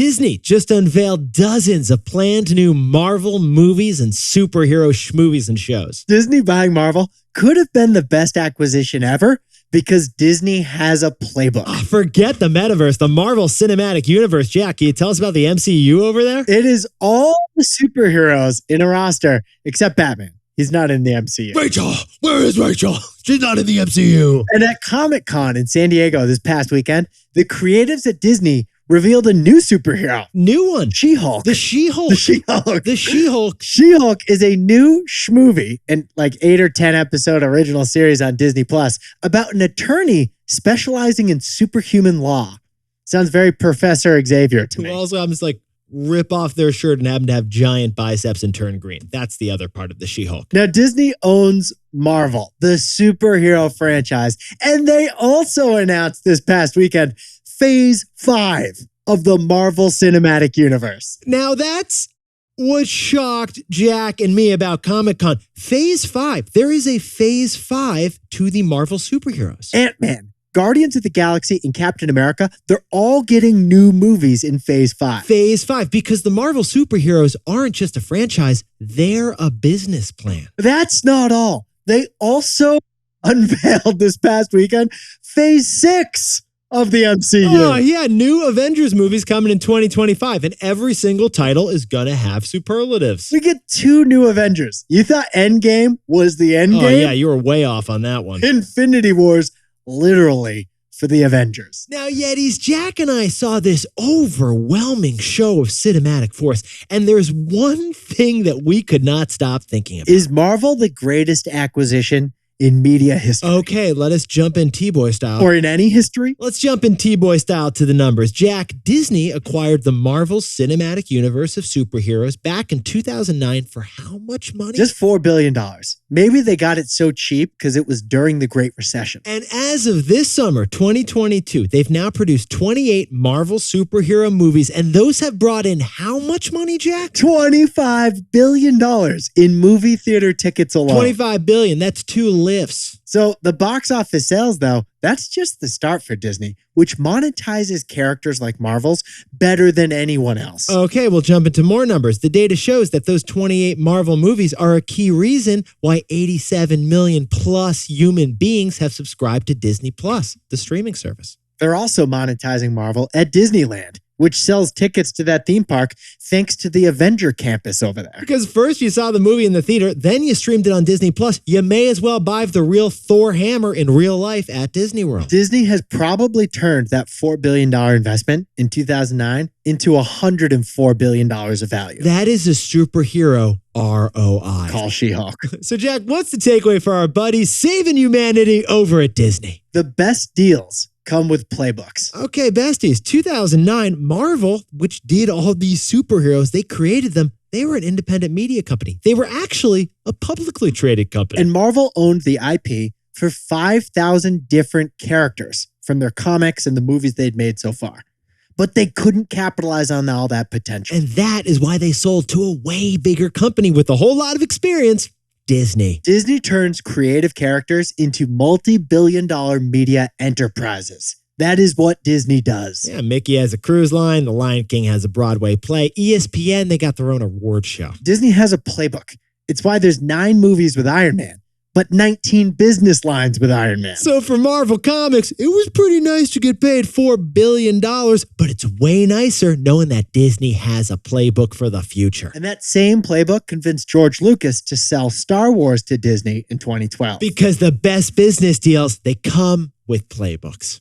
Disney just unveiled dozens of planned new Marvel movies and superhero schmovies and shows. Disney buying Marvel could have been the best acquisition ever because Disney has a playbook. Oh, forget the metaverse, the Marvel Cinematic Universe. Jack, can you tell us about the MCU over there? It is all the superheroes in a roster except Batman. He's not in the MCU. Rachel, where is Rachel? She's not in the MCU. And at Comic-Con in San Diego this past weekend, the creatives at Disney revealed a new superhero. New one. She-Hulk. The She-Hulk. The She-Hulk. The She-Hulk. She-Hulk is a new schmovie and like 8 or 10 episode original series on Disney Plus about an attorney specializing in superhuman law. Sounds very Professor Xavier to me. Who also happens to like rip off their shirt and happen to have giant biceps and turn green. That's the other part of the She-Hulk. Now, Disney owns Marvel, the superhero franchise, and they also announced this past weekend Phase 5 of the Marvel Cinematic Universe. Now, that's what shocked Jack and me about Comic-Con. Phase 5. There is a Phase 5 to the Marvel superheroes. Ant-Man, Guardians of the Galaxy, and Captain America, they're all getting new movies in Phase 5. Phase 5, because the Marvel superheroes aren't just a franchise, they're a business plan. That's not all. They also unveiled this past weekend Phase 6 of the MCU. Oh, yeah, new Avengers movies coming in 2025, and every single title is going to have superlatives. We get 2 new Avengers. You thought Endgame was the Endgame? Oh, yeah, you were way off on that one. Infinity Wars, literally, for the Avengers. Now, Yetis, Jack and I saw this overwhelming show of cinematic force, and there's one thing that we could not stop thinking about. Is Marvel the greatest acquisition in media history? Okay, let us jump in T-Boy style. Or in any history? Let's jump in T-Boy style to the numbers. Jack, Disney acquired the Marvel Cinematic Universe of superheroes back in 2009 for how much money? Just $4 billion. Maybe they got it so cheap because it was during the Great Recession. And as of this summer, 2022, they've now produced 28 Marvel superhero movies, and those have brought in how much money, Jack? $25 billion in movie theater tickets alone. $25 billion. That's 2 lifts. So the box office sales, though, that's just the start for Disney, which monetizes characters like Marvel's better than anyone else. Okay, we'll jump into more numbers. The data shows that those 28 Marvel movies are a key reason why 87 million plus human beings have subscribed to Disney Plus, the streaming service. They're also monetizing Marvel at Disneyland, which sells tickets to that theme park thanks to the Avenger campus over there. Because first you saw the movie in the theater, then you streamed it on Disney Plus. You may as well buy the real Thor hammer in real life at Disney World. Disney has probably turned that $4 billion investment in 2009 into $104 billion of value. That is a superhero ROI. Call She-Hulk. So Jack, what's the takeaway for our buddies saving humanity over at Disney? The best deals come with playbooks. Okay, besties, 2009, Marvel, which did all these superheroes, they created them. They were an independent media company. They were actually a publicly traded company. And Marvel owned the IP for 5,000 different characters from their comics and the movies they'd made so far. But they couldn't capitalize on all that potential. And that is why they sold to a way bigger company with a whole lot of experience, Disney. Disney turns creative characters into multi-billion-dollar media enterprises. That is what Disney does. Yeah, Mickey has a cruise line. The Lion King has a Broadway play. ESPN, they got their own award show. Disney has a playbook. It's why there's 9 movies with Iron Man, but 19 business lines with Iron Man. So for Marvel Comics, it was pretty nice to get paid $4 billion, but it's way nicer knowing that Disney has a playbook for the future. And that same playbook convinced George Lucas to sell Star Wars to Disney in 2012. Because the best business deals, they come with playbooks.